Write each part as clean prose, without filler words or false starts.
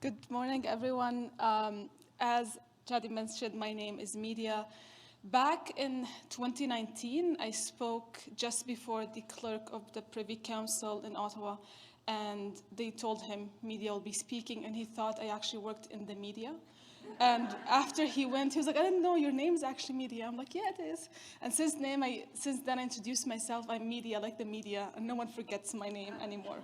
Good morning, everyone. As Jadi mentioned, my name is Midia. Back in 2019, I spoke just before the clerk of the Privy Council in Ottawa, and they told him Midia will be speaking, and he thought I actually worked in the media. And after he went, he was like, I didn't know your name is actually Midia. I'm like, yeah, it is. And since then I introduced myself, I'm Midia, like the media, and no one forgets my name anymore.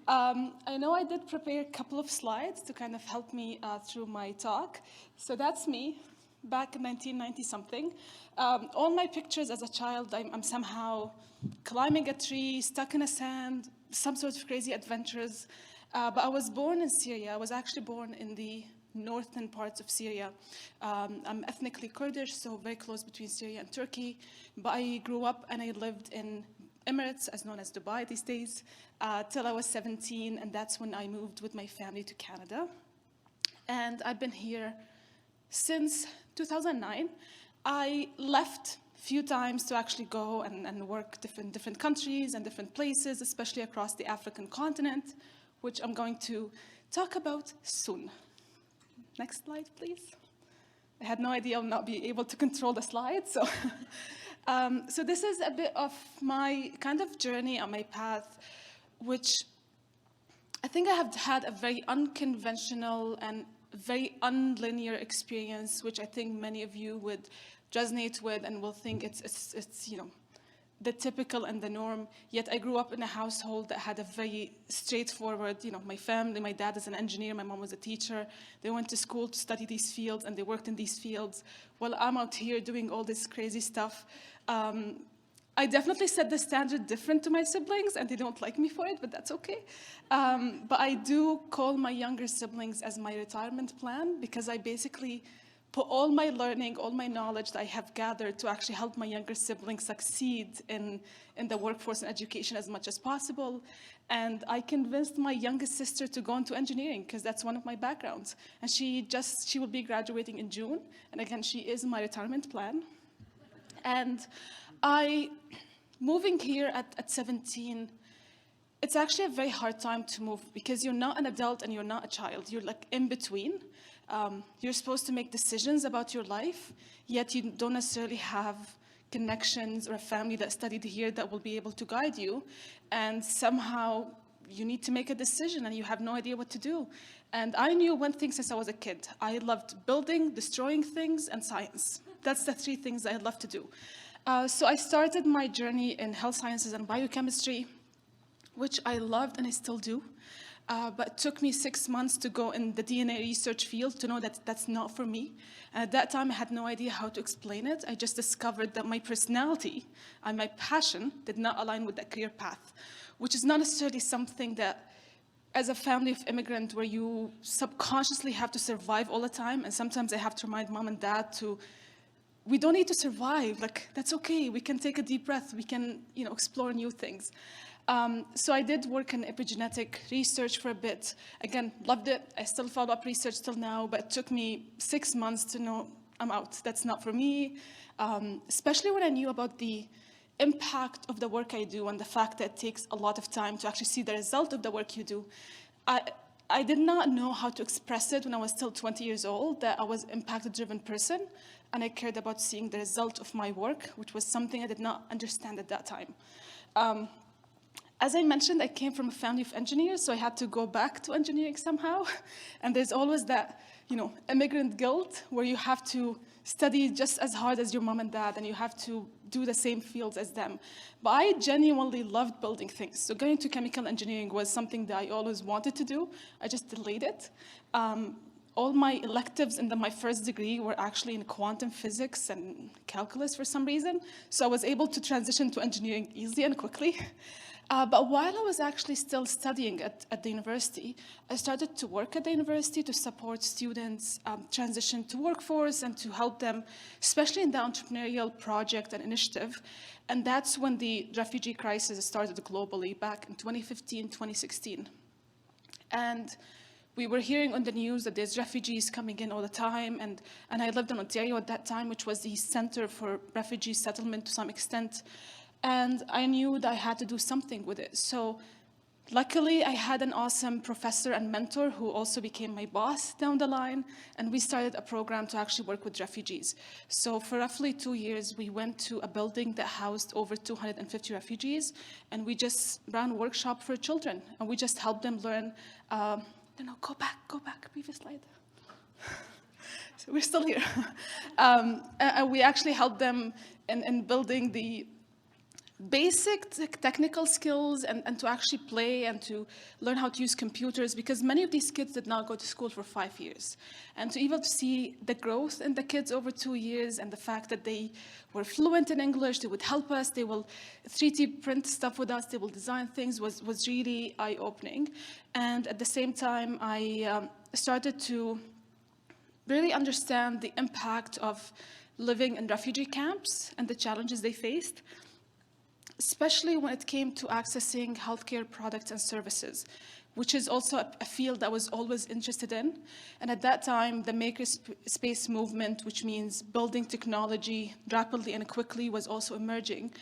I know I did prepare a couple of slides to kind of help me through my talk. So that's me back in 1990-something. All my pictures as a child, I'm somehow climbing a tree, stuck in the sand, some sort of crazy adventures. But I was born in Syria. I was actually born in the northern parts of Syria. I'm ethnically Kurdish, so very close between Syria and Turkey. But I grew up and I lived in Emirates, as known as Dubai these days, till I was 17, and that's when I moved with my family to Canada. And I've been here since 2009. I left a few times to actually go and work different countries and different places, especially across the African continent, which I'm going to talk about soon. Next slide, please. I had no idea I'll not be able to control the slides, so. So this is a bit of my kind of journey on my path, which I think I have had a very unconventional and very unlinear experience, which I think many of you would resonate with and will think it's you know, the typical and the norm. Yet I grew up in a household that had a very straightforward, you know, my family, my dad is an engineer, my mom was a teacher. They went to school to study these fields and they worked in these fields. While I'm out here doing all this crazy stuff. I definitely set the standard different to my siblings and they don't like me for it, but that's okay. But I do call my younger siblings as my retirement plan because I basically put all my learning, all my knowledge that I have gathered to actually help my younger siblings succeed in the workforce and education as much as possible. And I convinced my youngest sister to go into engineering because that's one of my backgrounds. And she will be graduating in June. And again, she is my retirement plan. And moving here at 17, it's actually a very hard time to move because you're not an adult and you're not a child. You're like in between. You're supposed to make decisions about your life, yet you don't necessarily have connections or a family that studied here that will be able to guide you. And somehow you need to make a decision and you have no idea what to do. And I knew one thing since I was a kid. I loved building, destroying things, and science. That's the three things I love to do. So I started my journey in health sciences and biochemistry, which I loved and I still do. But it took me 6 months to go in the DNA research field to know that that's not for me. And at that time, I had no idea how to explain it. I just discovered that my personality and my passion did not align with that career path, which is not necessarily something that, as a family of immigrants, where you subconsciously have to survive all the time, and sometimes I have to remind mom and dad to, we don't need to survive, like, that's okay, we can take a deep breath, we can, you know, explore new things. So I did work in epigenetic research for a bit. Again, loved it. I still follow up research till now, but it took me 6 months to know I'm out. That's not for me, especially when I knew about the impact of the work I do and the fact that it takes a lot of time to actually see the result of the work you do. I did not know how to express it when I was still 20 years old, that I was an impact-driven person, and I cared about seeing the result of my work, which was something I did not understand at that time. As I mentioned, I came from a family of engineers, so I had to go back to engineering somehow. And there's always that, you know, immigrant guilt where you have to study just as hard as your mom and dad, and you have to do the same fields as them. But I genuinely loved building things. So going to chemical engineering was something that I always wanted to do. I just delayed it. All my electives in my first degree were actually in quantum physics and calculus for some reason. So I was able to transition to engineering easily and quickly. But while I was actually still studying at the university, I started to work at the university to support students transition to workforce and to help them, especially in the entrepreneurial project and initiative. And that's when the refugee crisis started globally back in 2015, 2016. And we were hearing on the news that there's refugees coming in all the time, and I lived in Ontario at that time, which was the center for refugee settlement to some extent. And I knew that I had to do something with it. So Luckily, I had an awesome professor and mentor who also became my boss down the line, and we started a program to actually work with refugees. So for roughly 2 years, we went to a building that housed over 250 refugees, and we just ran a workshop for children, and we just helped them learn, no, go back, previous slide. So we're still here. And we actually helped them in building the basic technical skills and to actually play and to learn how to use computers, because many of these kids did not go to school for 5 years. And to even see the growth in the kids over 2 years and the fact that they were fluent in English, they would help us, they will 3D print stuff with us, they will design things, was really eye-opening. And at the same time, I started to really understand the impact of living in refugee camps and the challenges they faced, especially when it came to accessing healthcare products and services, which is also a field that I was always interested in. And at that time, the makerspace movement, which means building technology rapidly and quickly, was also emerging.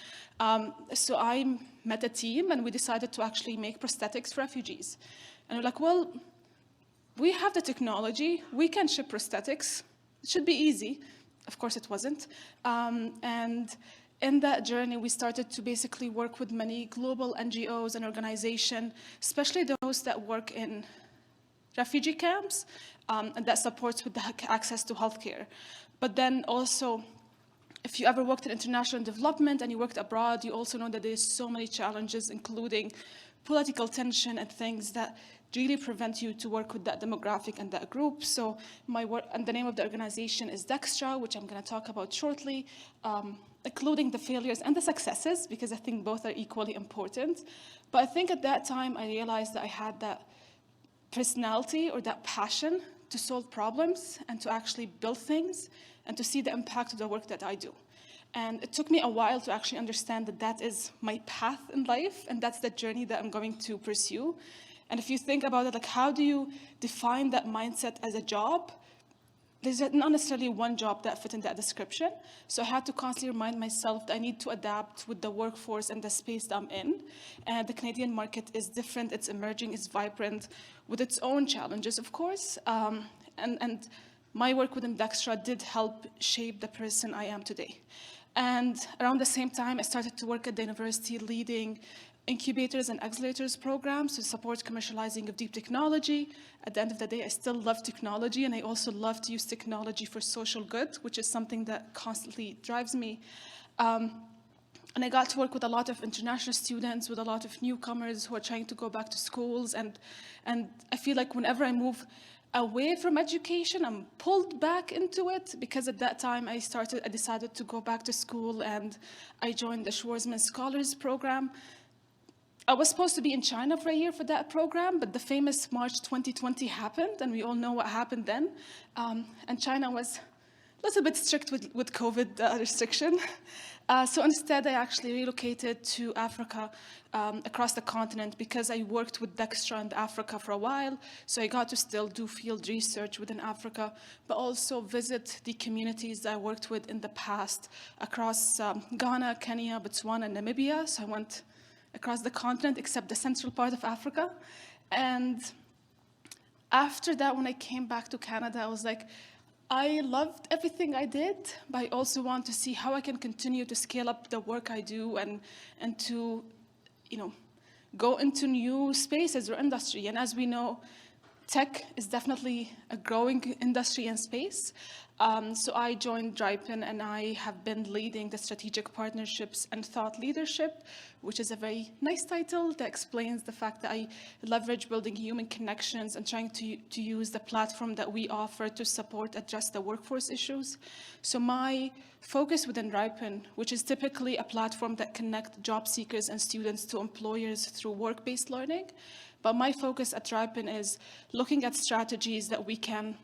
So I met a team, and we decided to actually make prosthetics for refugees. And we're like, well, we have the technology, we can ship prosthetics, it should be easy. Of course it wasn't. And in that journey, we started to basically work with many global NGOs and organizations, especially those that work in refugee camps and that supports with the access to healthcare. But then also, if you ever worked in international development and you worked abroad, you also know that there's so many challenges, including political tension and things that really prevent you to work with that demographic and that group. So my work, and the name of the organization is Dextra, which I'm going to talk about shortly, including the failures and the successes, because I think both are equally important. But I think at that time, I realized that I had that personality or that passion to solve problems and to actually build things and to see the impact of the work that I do. And it took me a while to actually understand that that is my path in life, and that's the journey that I'm going to pursue. And if you think about it, like, how do you define that mindset as a job? There's not necessarily one job that fit in that description. So I had to constantly remind myself that I need to adapt with the workforce and the space that I'm in. And the Canadian market is different, it's emerging, it's vibrant, with its own challenges, of course. And my work within Dextra did help shape the person I am today. And around the same time, I started to work at the university leading incubators and accelerators programs to support commercializing of deep technology. At the end of the day, I still love technology, and I also love to use technology for social good, which is something that constantly drives me. And I got to work with a lot of international students, with a lot of newcomers who are trying to go back to schools. And I feel like whenever I move away from education, I'm pulled back into it, because at that time I decided to go back to school, and I joined the Schwarzman Scholars Program. I was supposed to be in China for a year for that program, but the famous March 2020 happened, and we all know what happened then. And China was a little bit strict with COVID restriction. So instead, I actually relocated to Africa, across the continent, because I worked with Dextra in Africa for a while. So I got to still do field research within Africa, but also visit the communities that I worked with in the past across Ghana, Kenya, Botswana, and Namibia. So I went across the continent, except the central part of Africa. And after that, when I came back to Canada, I was like, I loved everything I did, but I also want to see how I can continue to scale up the work I do and to, go into new spaces or industry. And as we know, tech is definitely a growing industry and space. So I joined Drypen, and I have been leading the strategic partnerships and thought leadership, which is a very nice title that explains the fact that I leverage building human connections and trying to use the platform that we offer to address the workforce issues. So my focus within Drypen, which is typically a platform that connects job seekers and students to employers through work-based learning, but my focus at Drypen is looking at strategies that we can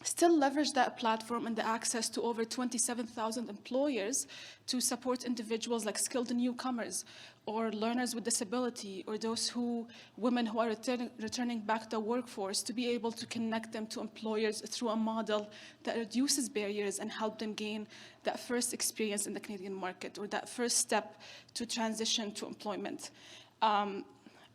still leverage that platform and the access to over 27,000 employers to support individuals like skilled newcomers or learners with disability or women who are returning back to the workforce, to be able to connect them to employers through a model that reduces barriers and help them gain that first experience in the Canadian market or that first step to transition to employment.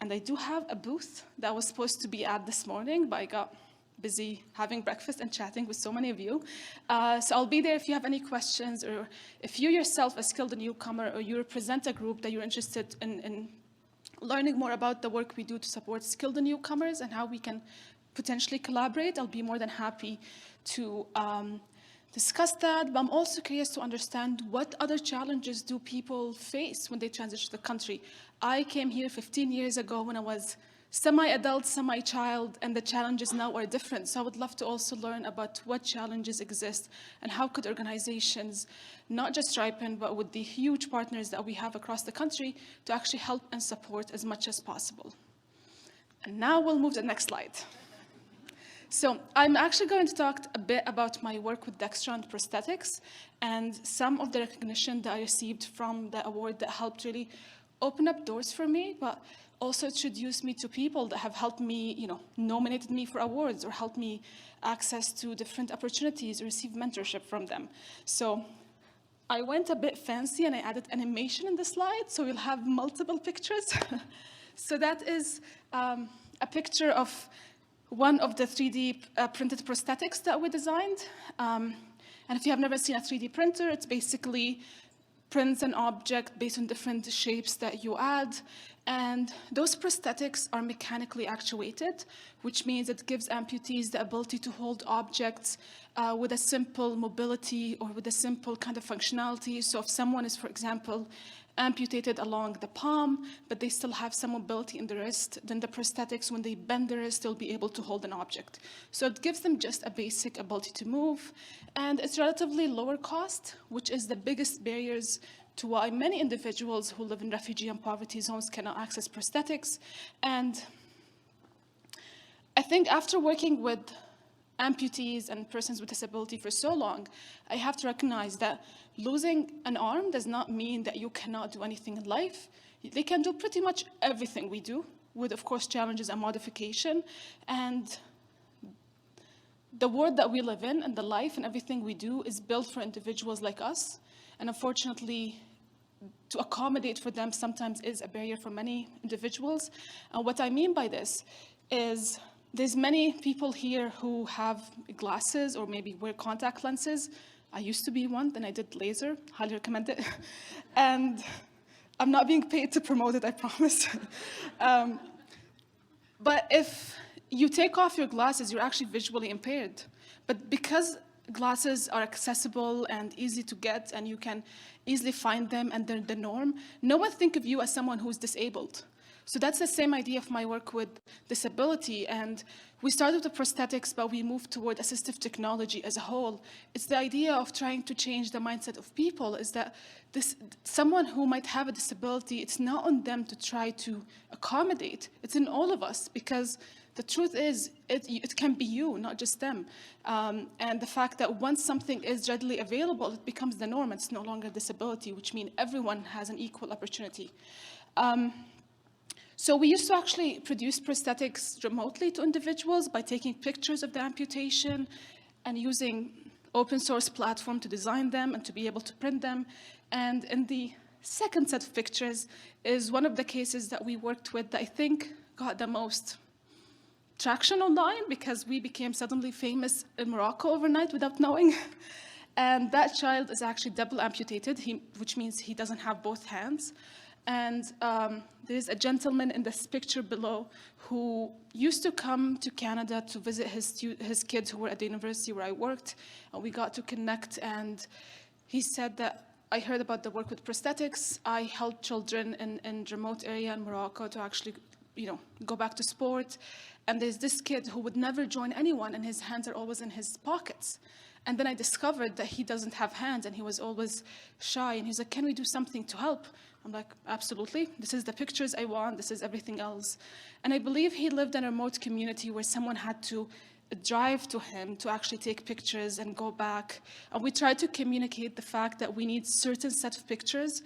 And I do have a booth that I was supposed to be at this morning, but I got busy having breakfast and chatting with so many of you. So I'll be there if you have any questions, or if you yourself are skilled newcomer, or you represent a group that you're interested in learning more about the work we do to support skilled newcomers and how we can potentially collaborate. I'll be more than happy to discuss that, but I'm also curious to understand what other challenges do people face when they transition to the country. I came here 15 years ago when I was semi-adult, semi-child, and the challenges now are different. So I would love to also learn about what challenges exist and how could organizations, not just Ripen, but with the huge partners that we have across the country, to actually help and support as much as possible. And now we'll move to the next slide. So I'm actually going to talk a bit about my work with Dextron prosthetics and some of the recognition that I received from the award that helped really open up doors for me, but also introduced me to people that have helped me, nominated me for awards or helped me access to different opportunities or receive mentorship from them. So I went a bit fancy and I added animation in the slide, so you'll have multiple pictures. So that is a picture of one of the 3D printed prosthetics that we designed. And if you have never seen a 3D printer, it's basically prints an object based on different shapes that you add. And those prosthetics are mechanically actuated, which means it gives amputees the ability to hold objects with a simple mobility or with a simple kind of functionality. So if someone is, for example, amputated along the palm, but they still have some mobility in the wrist, then the prosthetics, when they bend the wrist, they'll be able to hold an object. So it gives them just a basic ability to move, and it's relatively lower cost, which is the biggest barriers to why many individuals who live in refugee and poverty zones cannot access prosthetics. And I think after working with amputees and persons with disability for so long, I have to recognize that losing an arm does not mean that you cannot do anything in life. They can do pretty much everything we do, with, of course, challenges and modification. And the world that we live in and the life and everything we do is built for individuals like us. And unfortunately, to accommodate for them sometimes is a barrier for many individuals. And what I mean by this is there's many people here who have glasses or maybe wear contact lenses. I used to be one, then I did laser, highly recommend it. And I'm not being paid to promote it, I promise. But if you take off your glasses, you're actually visually impaired. But because glasses are accessible and easy to get and you can easily find them and they're the norm, no one think of you as someone who's disabled. So that's the same idea of my work with disability. And we started with the prosthetics, but we moved toward assistive technology as a whole. It's the idea of trying to change the mindset of people, is that someone who might have a disability, it's not on them to try to accommodate. It's in all of us, because the truth is, it can be you, not just them. And the fact that once something is readily available, it becomes the norm. It's no longer a disability, which means everyone has an equal opportunity. So we used to actually produce prosthetics remotely to individuals by taking pictures of the amputation and using open source platform to design them and to be able to print them. And in the second set of pictures is one of the cases that we worked with that I think got the most traction online, because we became suddenly famous in Morocco overnight without knowing. And that child is actually double amputated, which means he doesn't have both hands. And there's a gentleman in this picture below who used to come to Canada to visit his kids who were at the university where I worked. And we got to connect, and he said that, I heard about the work with prosthetics. I help children in remote area in Morocco to actually, go back to sport. And there's this kid who would never join anyone, and his hands are always in his pockets. And then I discovered that he doesn't have hands, and he was always shy. And he's like, can we do something to help? I'm like, absolutely. This is the pictures I want. This is everything else. And I believe he lived in a remote community where someone had to drive to him to actually take pictures and go back. And we tried to communicate the fact that we need certain set of pictures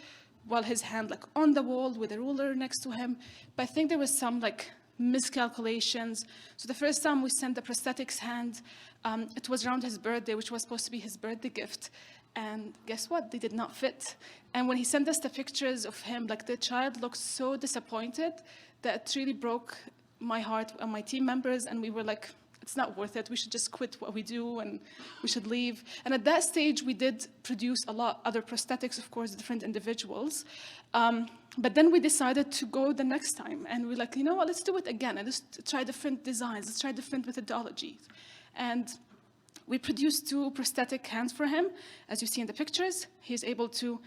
while his hand on the wall with a ruler next to him. But I think there was some miscalculations. So the first time we sent the prosthetics hand, it was around his birthday, which was supposed to be his birthday gift. And guess what? They did not fit. And when he sent us the pictures of him, like the child looked so disappointed that it really broke my heart and my team members. And we were like, it's not worth it. We should just quit what we do and we should leave. And at that stage, we did produce a lot other prosthetics, of course, different individuals. But then we decided to go the next time. And we're like, you know what, let's do it again. And let's try different designs. Let's try different methodologies. And we produced 2 prosthetic hands for him. As you see in the pictures, he's able to,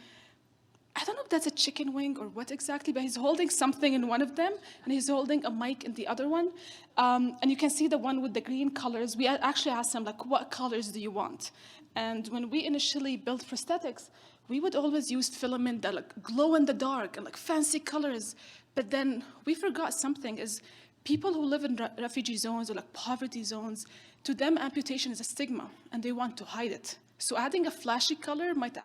I don't know if that's a chicken wing or what exactly, but he's holding something in one of them, and he's holding a mic in the other one. And you can see the one with the green colors. We actually asked him, like, what colors do you want? And when we initially built prosthetics, we would always use filament that like glow in the dark and like fancy colors. But then we forgot something is people who live in refugee zones or like poverty zones, to them amputation is a stigma and they want to hide it. So adding a flashy color might... Is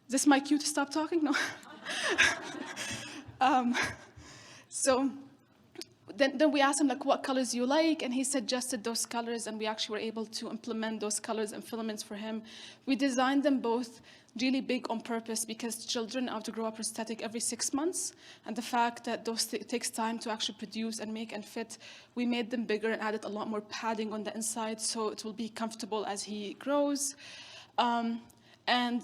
this my cue to stop talking? No. So then we asked him, like, what colors you like? And he suggested those colors, and we actually were able to implement those colors and filaments for him. We designed them both really big on purpose because children have to grow a prosthetic every 6 months. And the fact that those takes time to actually produce and make and fit, we made them bigger and added a lot more padding on the inside so it will be comfortable as he grows. And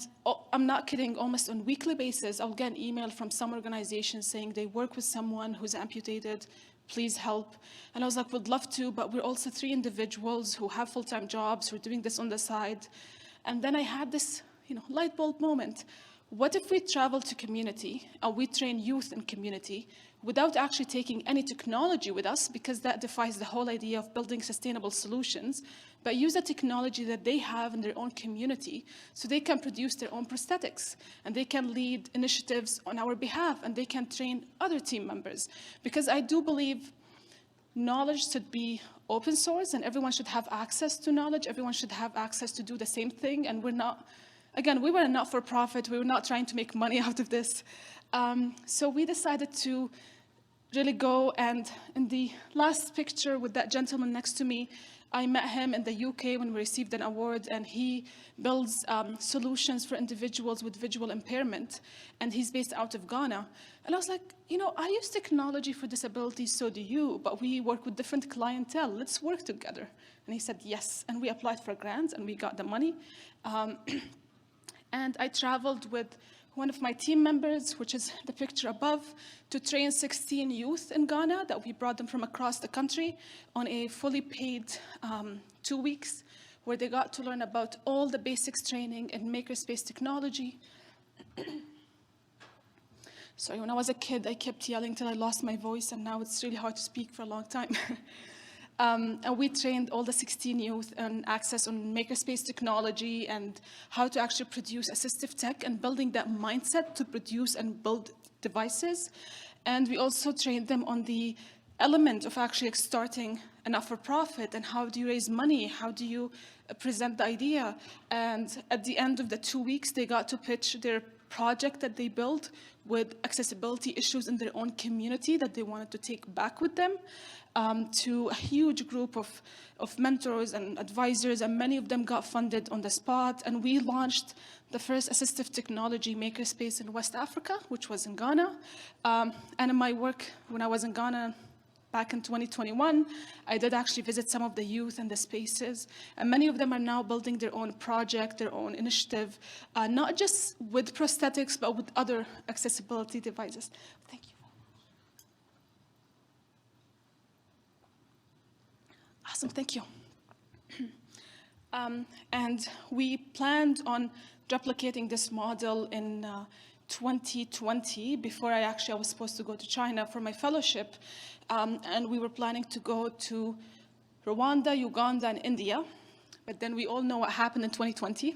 I'm not kidding, almost on a weekly basis, I'll get an email from some organization saying they work with someone who's amputated, please help. And I was like, would love to, but we're also 3 individuals who have full-time jobs, who are doing this on the side. And then I had this, light bulb moment. What if we travel to community and we train youth in community without actually taking any technology with us, because that defies the whole idea of building sustainable solutions, but use the technology that they have in their own community so they can produce their own prosthetics and they can lead initiatives on our behalf and they can train other team members. Because I do believe knowledge should be open source and everyone should have access to knowledge. Everyone should have access to do the same thing. And we're not, again, we were a not-for-profit. We were not trying to make money out of this. So we decided to really go, and in the last picture with that gentleman next to me, I met him in the UK when we received an award, and he builds solutions for individuals with visual impairment, and he's based out of Ghana. And I was like, I use technology for disabilities, so do you, but we work with different clientele. Let's work together. And he said yes, and we applied for grants, and we got the money. And I traveled with one of my team members, which is the picture above, to train 16 youth in Ghana that we brought them from across the country on a fully paid 2 weeks, where they got to learn about all the basics training in makerspace technology. Sorry, when I was a kid, I kept yelling till I lost my voice, and now it's really hard to speak for a long time. And we trained all the 16 youth on access on makerspace technology and how to actually produce assistive tech and building that mindset to produce and build devices. And we also trained them on the element of actually starting a not-for-profit and how do you raise money, how do you present the idea. And at the end of the 2 weeks, they got to pitch their project that they built with accessibility issues in their own community that they wanted to take back with them. To a huge group of mentors and advisors, and many of them got funded on the spot. And we launched the first assistive technology makerspace in West Africa, which was in Ghana. And in my work, when I was in Ghana back in 2021, I did actually visit some of the youth and the spaces. And many of them are now building their own project, their own initiative, not just with prosthetics, but with other accessibility devices. Thank you. Awesome, thank you. And we planned on replicating this model in 2020 before I was supposed to go to China for my fellowship. And we were planning to go to Rwanda, Uganda, and India. But then we all know what happened in 2020.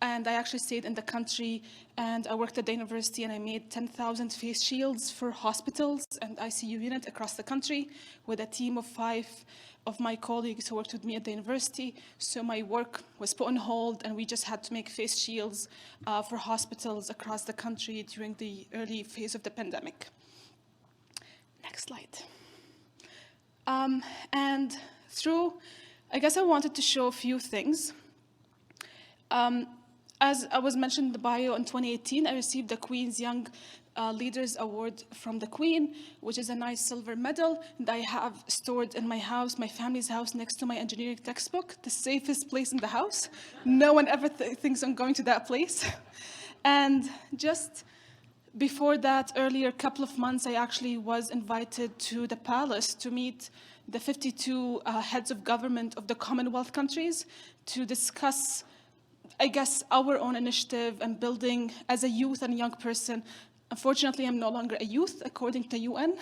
And I actually stayed in the country, and I worked at the university, and I made 10,000 face shields for hospitals and ICU units across the country with a team of 5 of my colleagues who worked with me at the university. So my work was put on hold, and we just had to make face shields for hospitals across the country during the early phase of the pandemic. Next slide. And I guess I wanted to show a few things. As I was mentioned in the bio, in 2018, I received the Queen's Young Leaders Award from the Queen, which is a nice silver medal that I have stored in my house, my family's house, next to my engineering textbook, the safest place in the house. No one ever thinks I'm going to that place. And just before that, earlier couple of months, I actually was invited to the palace to meet the 52 heads of government of the Commonwealth countries to discuss, I guess, our own initiative and building as a youth and young person. Unfortunately, I'm no longer a youth, according to UN.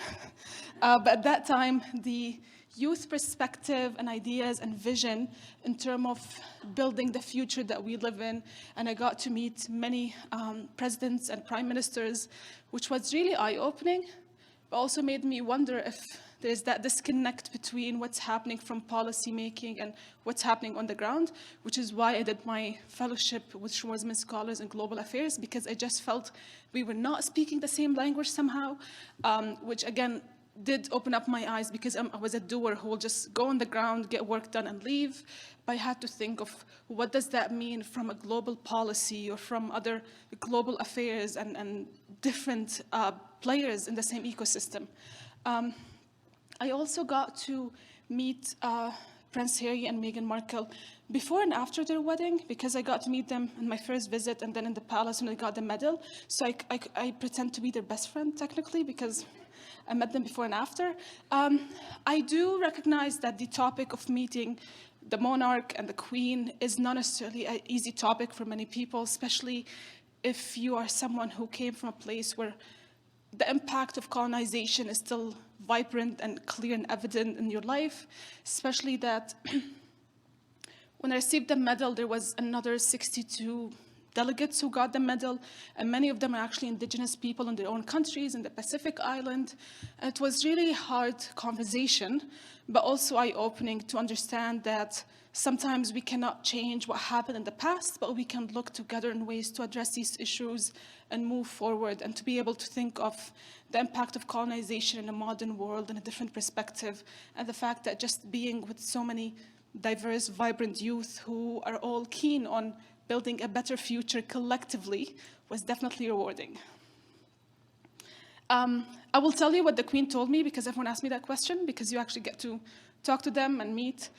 But at that time, the youth perspective and ideas and vision in terms of building the future that we live in. And I got to meet many presidents and prime ministers, which was really eye-opening, but also made me wonder if there's that disconnect between what's happening from policy making and what's happening on the ground, which is why I did my fellowship with Schwarzman Scholars in Global Affairs, because I just felt we were not speaking the same language somehow, which again did open up my eyes, because I was a doer who will just go on the ground, get work done and leave. But I had to think of what does that mean from a global policy or from other global affairs and different players in the same ecosystem. I also got to meet Prince Harry and Meghan Markle before and after their wedding, because I got to meet them in my first visit and then in the palace when I got the medal. So I pretend to be their best friend, technically, because I met them before and after. I do recognize that the topic of meeting the monarch and the queen is not necessarily an easy topic for many people, especially if you are someone who came from a place where the impact of colonization is still vibrant and clear and evident in your life, especially that when I received the medal, there was another 62 delegates who got the medal, and many of them are actually indigenous people in their own countries in the Pacific Island. And it was really hard conversation, but also eye-opening to understand that sometimes we cannot change what happened in the past, but we can look together in ways to address these issues and move forward, and to be able to think of the impact of colonization in a modern world in a different perspective, and the fact that just being with so many diverse, vibrant youth who are all keen on building a better future collectively was definitely rewarding. I will tell you what the Queen told me, because everyone asked me that question, because you actually get to talk to them and meet.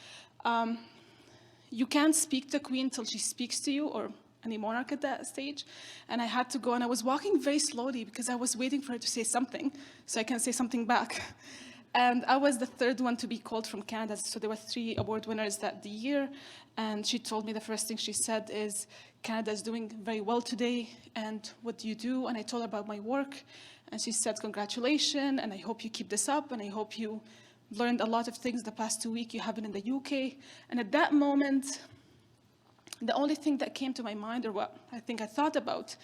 You can't speak to the Queen till she speaks to you, or any monarch at that stage. And I had to go, and I was walking very slowly because I was waiting for her to say something so I can say something back. And I was the third one to be called from Canada. So there were 3 award winners that the year. And she told me the first thing she said is, Canada is doing very well today, and what do you do? And I told her about my work. And she said, congratulations, and I hope you keep this up, and I hope you learned a lot of things the past 2 weeks you have been in the UK. And at that moment, the only thing that came to my mind, or what I think I thought about,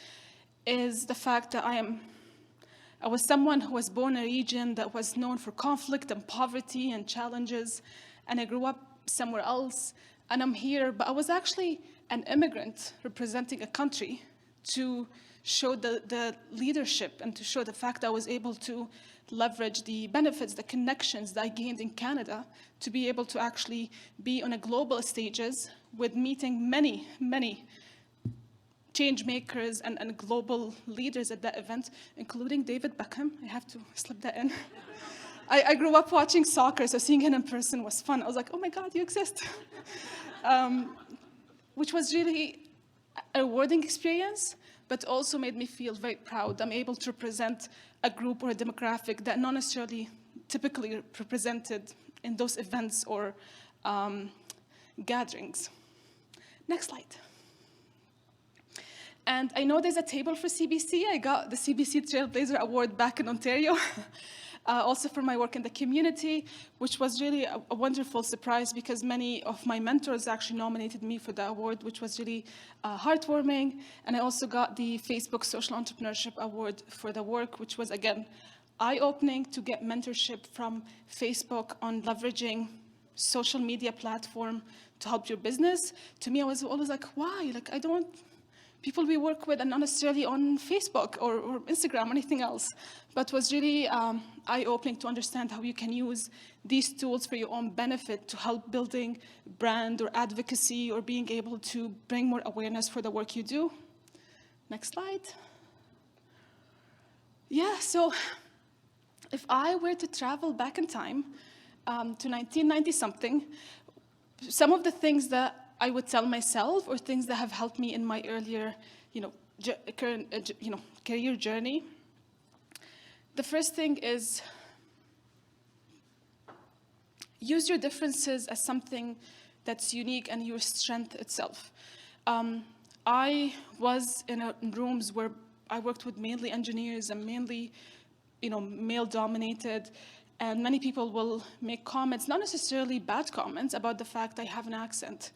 is the fact that I was someone who was born in a region that was known for conflict and poverty and challenges, and I grew up somewhere else, and I'm here, but I was actually an immigrant representing a country to show the leadership and to show the fact that I was able to leverage the benefits, the connections that I gained in Canada to be able to actually be on a global stages with meeting many, many change makers and global leaders at that event, including David Beckham. I have to slip that in. I grew up watching soccer, so seeing him in person was fun. I was like, oh my God, you exist. Which was really a rewarding experience, but also made me feel very proud. I'm able to represent a group or a demographic that not necessarily typically represented in those events or gatherings. Next slide. And I know there's a table for CBC. I got the CBC Trailblazer Award back in Ontario, also for my work in the community, which was really a wonderful surprise because many of my mentors actually nominated me for the award, which was really heartwarming. And I also got the Facebook Social Entrepreneurship Award for the work, which was, again, eye-opening to get mentorship from Facebook on leveraging social media platform to help your business. To me, I was always like, why? Like, I don't people we work with, and not necessarily on Facebook or Instagram or anything else, but was really eye-opening to understand how you can use these tools for your own benefit to help building brand or advocacy or being able to bring more awareness for the work you do. Next slide. Yeah, so if I were to travel back in time to 1990-something, some of the things that I would tell myself, or things that have helped me in my earlier, career journey. The first thing is use your differences as something that's unique and your strength itself. I was in rooms where I worked with mainly engineers and mainly, male-dominated, and many people will make comments, not necessarily bad comments, about the fact I have an accent.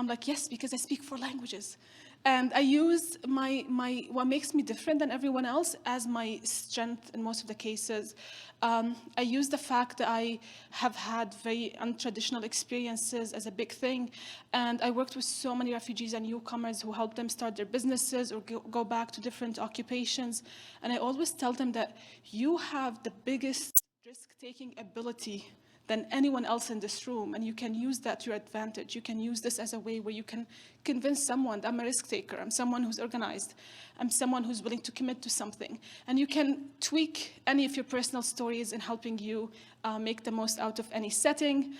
I'm like, yes, because I speak 4 languages. And I use what makes me different than everyone else as my strength in most of the cases. I use the fact that I have had very untraditional experiences as a big thing. And I worked with so many refugees and newcomers who helped them start their businesses or go back to different occupations. And I always tell them that you have the biggest risk-taking ability than anyone else in this room, and you can use that to your advantage. You can use this as a way where you can convince someone that I'm a risk taker, I'm someone who's organized, I'm someone who's willing to commit to something. And you can tweak any of your personal stories in helping you make the most out of any setting.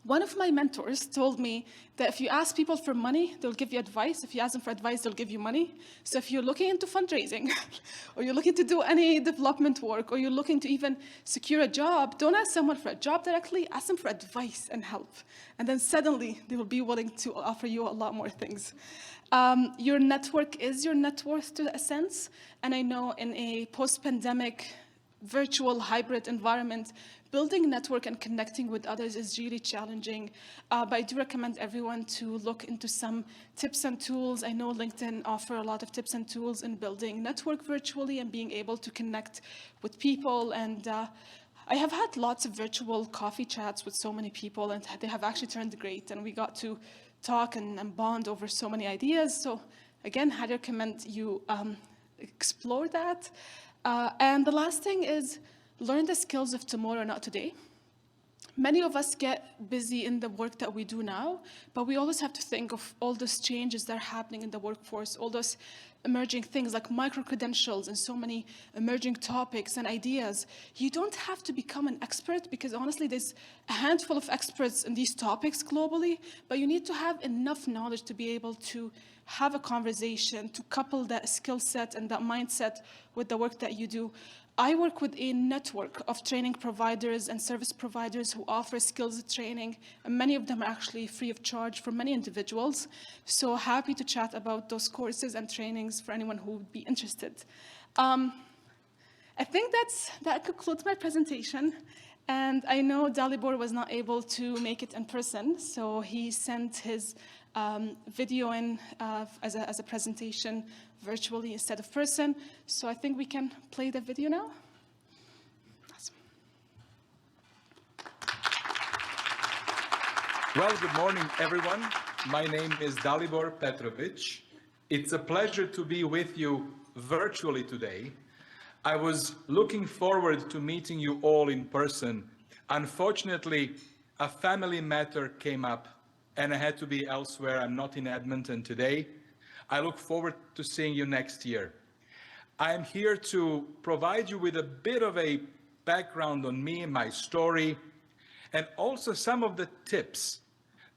One of my mentors told me that if you ask people for money, they'll give you advice. If you ask them for advice, they'll give you money. So if you're looking into fundraising, or you're looking to do any development work, or you're looking to even secure a job, don't ask someone for a job directly, ask them for advice and help. And then suddenly, they will be willing to offer you a lot more things. Your network is your net worth to a sense. And I know in a post-pandemic, virtual hybrid environment, building a network and connecting with others is really challenging, but I do recommend everyone to look into some tips and tools. I know LinkedIn offer a lot of tips and tools in building network virtually and being able to connect with people. And I have had lots of virtual coffee chats with so many people, and they have actually turned great, and we got to talk and bond over so many ideas. So again, I recommend you explore that. And the last thing is learn the skills of tomorrow, not today. Many of us get busy in the work that we do now, but we always have to think of all those changes that are happening in the workforce, all those emerging things like micro-credentials and so many emerging topics and ideas. You don't have to become an expert, because honestly, there's a handful of experts in these topics globally, but you need to have enough knowledge to be able to have a conversation, to couple that skill set and that mindset with the work that you do. I work with a network of training providers and service providers who offer skills training, and many of them are actually free of charge for many individuals. So happy to chat about those courses and trainings for anyone who would be interested. I think that concludes my presentation. And I know Dalibor was not able to make it in person, so he sent his video in as a presentation virtually instead of person. So I think we can play the video now. Awesome. Well, good morning, everyone. My name is Dalibor Petrovic. It's a pleasure to be with you virtually today. I was looking forward to meeting you all in person. Unfortunately, a family matter came up and I had to be elsewhere. I'm not in Edmonton today. I look forward to seeing you next year. I'm here to provide you with a bit of a background on me and my story, and also some of the tips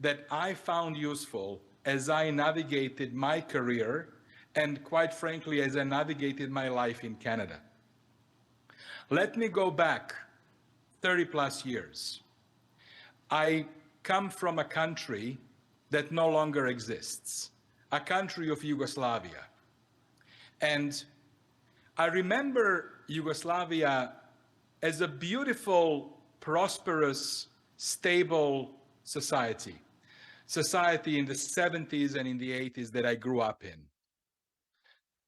that I found useful as I navigated my career and, quite frankly, as I navigated my life in Canada. Let me go back 30 plus years. I come from a country that no longer exists, a country of Yugoslavia. And I remember Yugoslavia as a beautiful, prosperous, stable society in the 70s and in the 80s that I grew up in.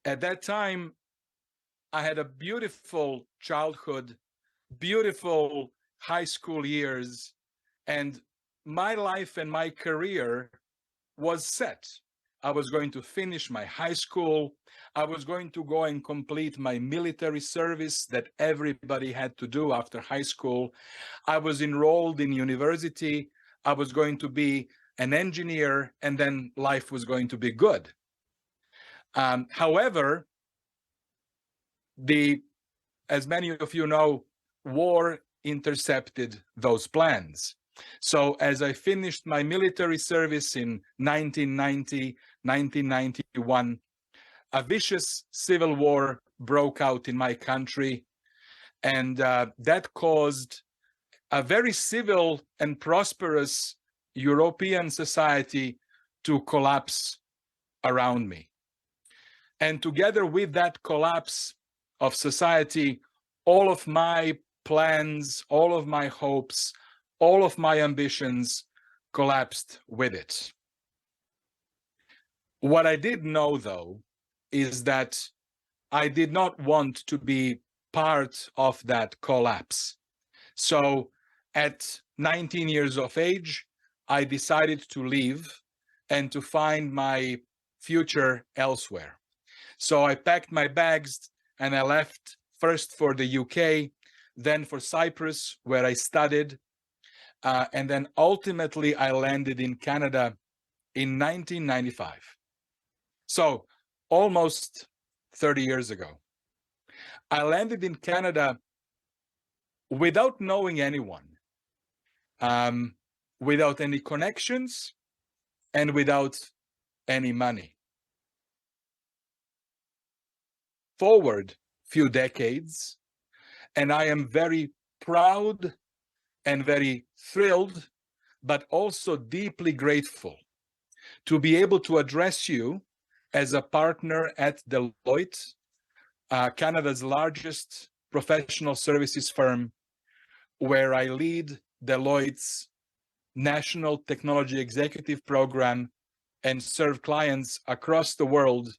At that time, I had a beautiful childhood, beautiful high school years, and my life and my career was set. I was going to finish my high school. I was going to go and complete my military service that everybody had to do after high school. I was enrolled in university. I was going to be an engineer, and then life was going to be good. However, as many of you know, war intercepted those plans. So as I finished my military service in 1990, 1991, a vicious civil war broke out in my country, and that caused a very civil and prosperous European society to collapse around me. And together with that collapse of society, all of my plans, all of my hopes, all of my ambitions collapsed with it. What I did know, though, is that I did not want to be part of that collapse. So at 19 years of age, I decided to leave and to find my future elsewhere. So I packed my bags and I left first for the UK, then for Cyprus, where I studied. And then ultimately I landed in Canada in 1995. So almost 30 years ago. I landed in Canada without knowing anyone, without any connections, and without any money. Forward few decades, and I am very proud and very thrilled, but also deeply grateful to be able to address you as a partner at Deloitte, Canada's largest professional services firm, where I lead Deloitte's National Technology Executive Program and serve clients across the world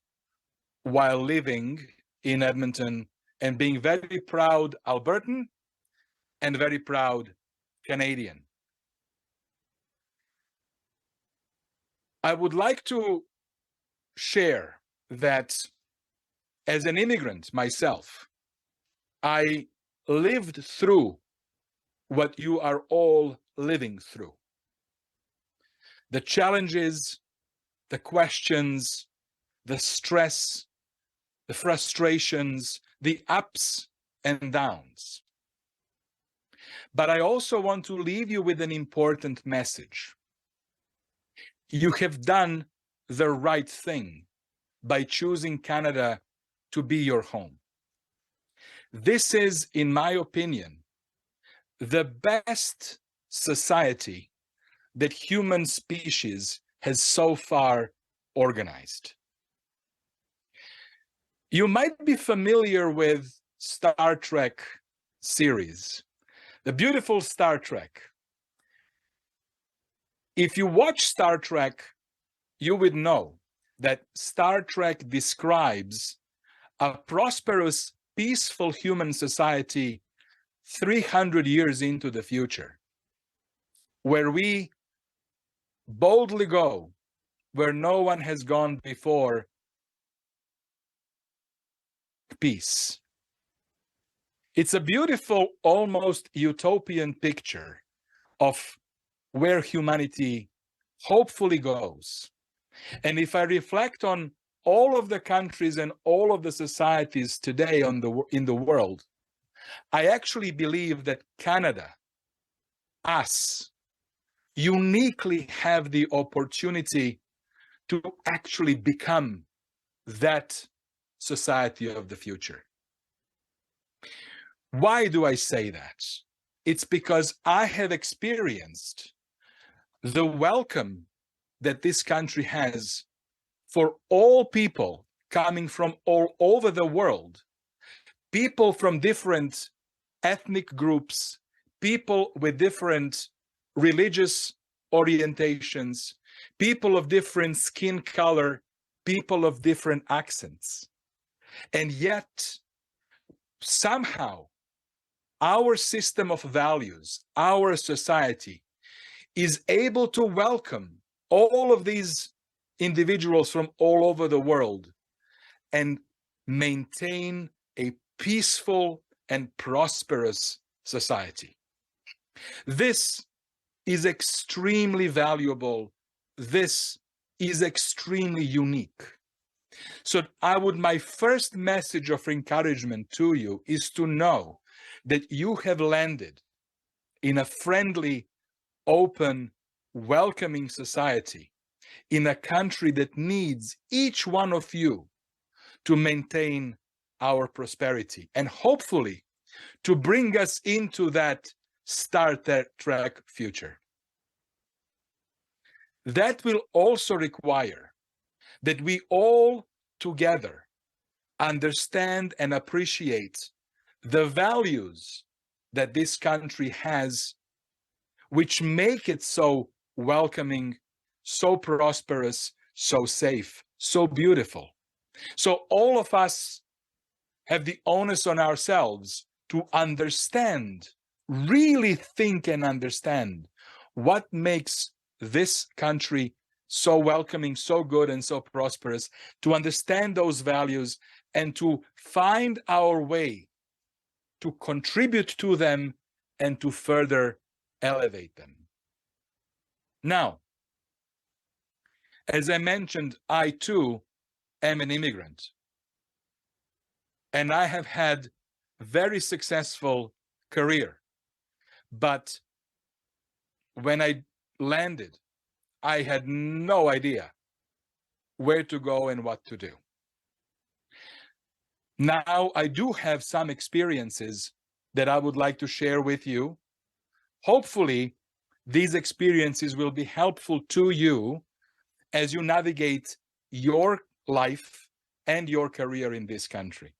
while living in Edmonton and being very proud Albertan and very proud Canadian. I would like to share that as an immigrant myself, I lived through what you are all living through. The challenges, the questions, the stress, the frustrations, the ups and downs. But I also want to leave you with an important message. You have done the right thing by choosing Canada to be your home. This is, in my opinion, the best society that human species has so far organized. You might be familiar with Star Trek series, the beautiful Star Trek. If you watch Star Trek, you would know that Star Trek describes a prosperous, peaceful human society 300 years into the future, where we boldly go where no one has gone before, peace. It's a beautiful, almost utopian picture of where humanity hopefully goes. And if I reflect on all of the countries and all of the societies today in the world, I actually believe that Canada, us, uniquely have the opportunity to actually become that society of the future. Why do I say that? It's because I have experienced the welcome that this country has for all people coming from all over the world, people from different ethnic groups, people with different religious orientations, people of different skin color, people of different accents. And yet, somehow, our system of values, our society, is able to welcome all of these individuals from all over the world and maintain a peaceful and prosperous society. This is extremely valuable. This is extremely unique. So my first message of encouragement to you is to know that you have landed in a friendly, open, welcoming society, in a country that needs each one of you to maintain our prosperity and hopefully to bring us into that Star Trek future. That will also require that we all together understand and appreciate the values that this country has, which make it so welcoming, so prosperous, so safe, so beautiful. So all of us have the onus on ourselves to understand, really think and understand what makes this country so welcoming, so good, and so prosperous, to understand those values and to find our way to contribute to them and to further elevate them. Now, as I mentioned, I too am an immigrant. And I have had a very successful career. But when I landed, I had no idea where to go and what to do. Now I do have some experiences that I would like to share with you. Hopefully, these experiences will be helpful to you as you navigate your life and your career in this country.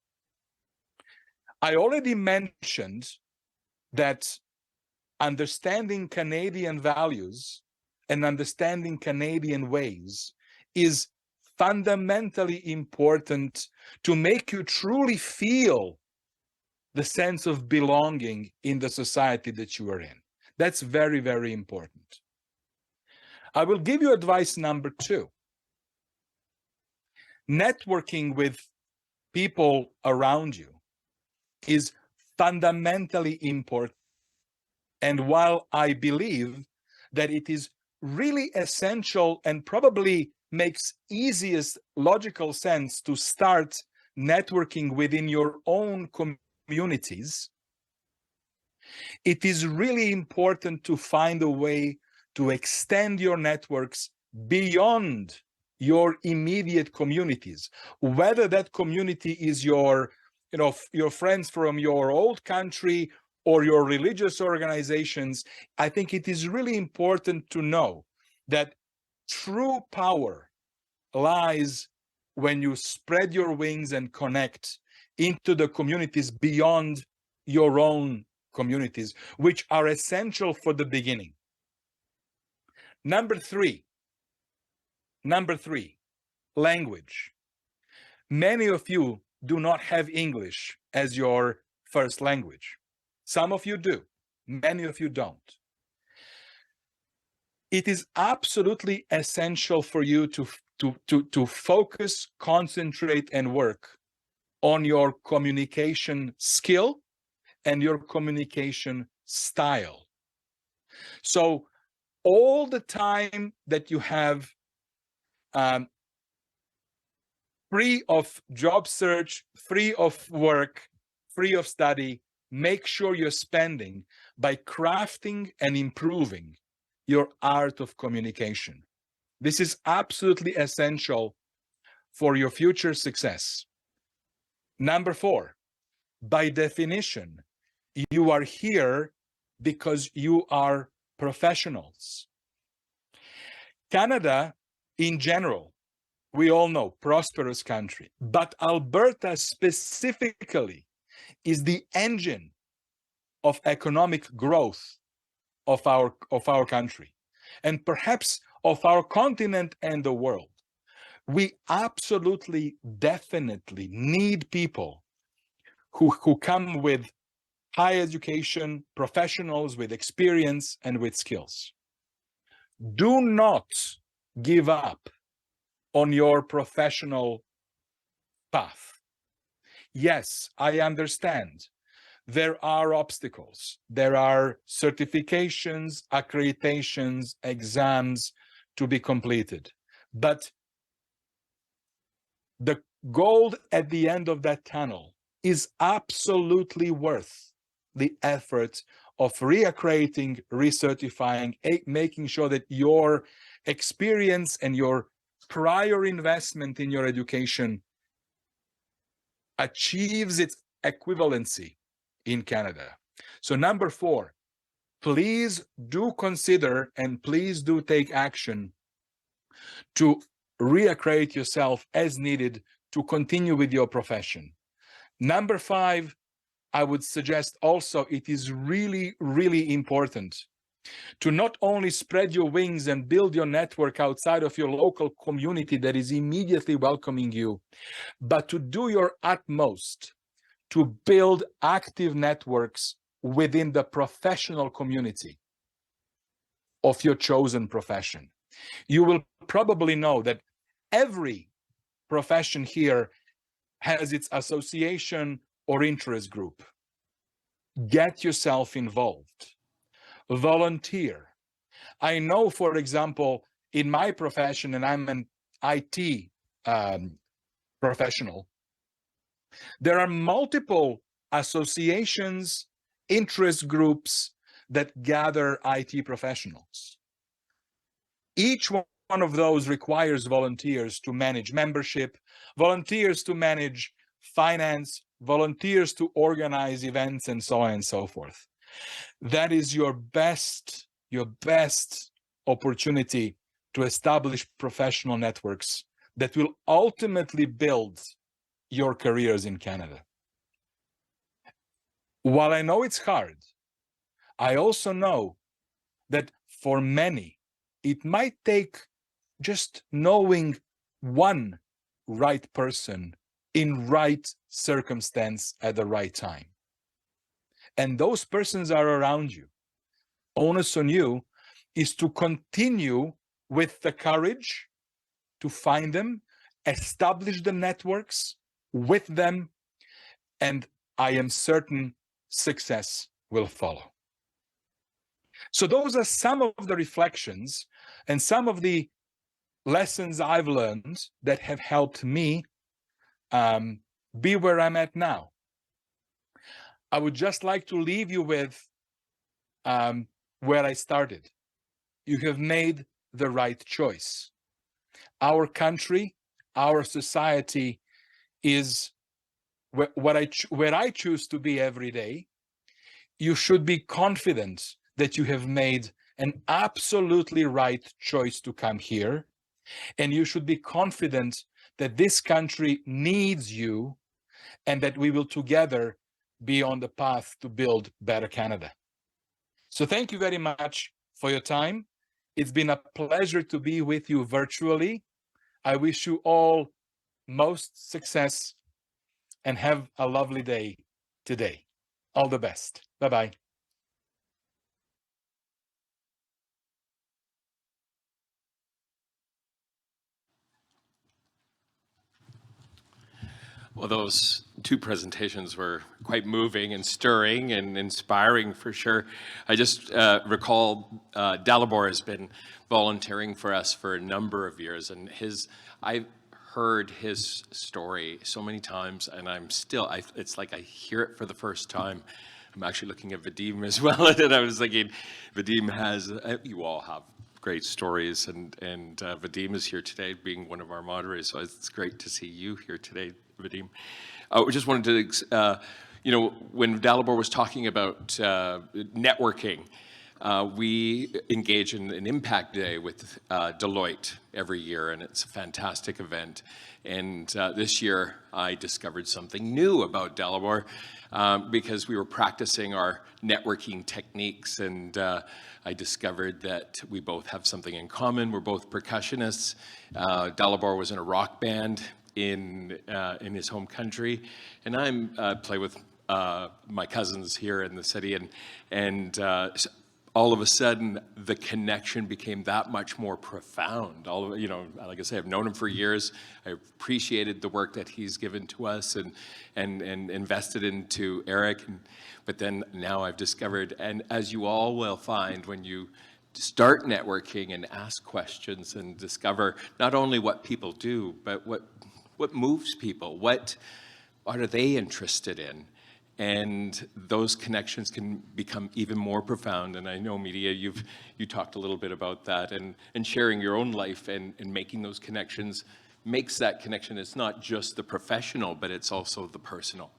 I already mentioned that understanding Canadian values and understanding Canadian ways is fundamentally important to make you truly feel the sense of belonging in the society that you are in. That's very, very important. I will give you advice number 2. Networking with people around you is fundamentally important. And while I believe that it is really essential and probably makes easiest logical sense to start networking within your own communities, it is really important to find a way to extend your networks beyond your immediate communities, whether that community is your friends from your old country or your religious organizations. I think it is really important to know that true power lies when you spread your wings and connect into the communities beyond your own communities, which are essential for the beginning. Number three, language. Many of you do not have English as your first language. Some of you do, many of you don't. It is absolutely essential for you to focus, concentrate, and work on your communication skill and your communication style. So all the time that you have free of job search, free of work, free of study, make sure you're spending by crafting and improving your art of communication. This is absolutely essential for your future success. Number 4, by definition, you are here because you are professionals. Canada, in general, we all know, prosperous country, but Alberta specifically is the engine of economic growth of our country, and perhaps of our continent and the world. We absolutely, definitely need people who come with high education, professionals with experience and with skills. Do not give up on your professional path. Yes, I understand. There are obstacles. There are certifications, accreditations, exams to be completed. But the gold at the end of that tunnel is absolutely worth the effort of reaccrediting, recertifying, making sure that your experience and your prior investment in your education achieves its equivalency in Canada. So number 4, please do consider and please do take action to reaccredit yourself as needed to continue with your profession. Number 5, I would suggest also it is really, really important to not only spread your wings and build your network outside of your local community that is immediately welcoming you, but to do your utmost to build active networks within the professional community of your chosen profession. You will probably know that every profession here has its association or interest group. Get yourself involved. Volunteer. I know, for example, in my profession, and I'm an IT professional, there are multiple associations, interest groups that gather IT professionals. Each one of those requires volunteers to manage membership, volunteers to manage finance, volunteers to organize events, and so on and so forth. That is your best opportunity to establish professional networks that will ultimately build your careers in Canada. While I know it's hard, I also know that for many, it might take just knowing one right person in right circumstance at the right time. And those persons are around you. Onus on you is to continue with the courage to find them, establish the networks with them, and I am certain success will follow. So those are some of the reflections and some of the lessons I've learned that have helped me be where I'm at now. I would just like to leave you with where I started. You have made the right choice. Our country, our society is where I choose to be every day. You should be confident that you have made an absolutely right choice to come here. And you should be confident that this country needs you and that we will together be on the path to build better Canada. So thank you very much for your time. It's been a pleasure to be with you virtually. I wish you all most success and have a lovely day today. All the best. Bye-bye. Well, those two presentations were quite moving and stirring and inspiring for sure. I just recall Dalibor has been volunteering for us for a number of years, and I've heard his story so many times, and it's like I hear it for the first time. I'm actually looking at Vadim as well, and I was thinking, Vadim you all have great stories, and Vadim is here today being one of our moderators, so it's great to see you here today, Vadim. We just wanted to, when Dalibor was talking about networking, we engage in an Impact Day with Deloitte every year, and it's a fantastic event. And this year, I discovered something new about Dalibor because we were practicing our networking techniques, and I discovered that we both have something in common. We're both percussionists. Dalibor was in a rock band in his home country, and I play with my cousins here in the city, and all of a sudden the connection became that much more profound. Like I say, I've known him for years. I appreciated the work that he's given to us and invested into Eric. But then now I've discovered, and as you all will find when you start networking and ask questions and discover not only what people do, but what moves people, what are they interested in? And those connections can become even more profound. And I know, Midia, you talked a little bit about that, and sharing your own life and making those connections makes that connection. It's not just the professional, but it's also the personal.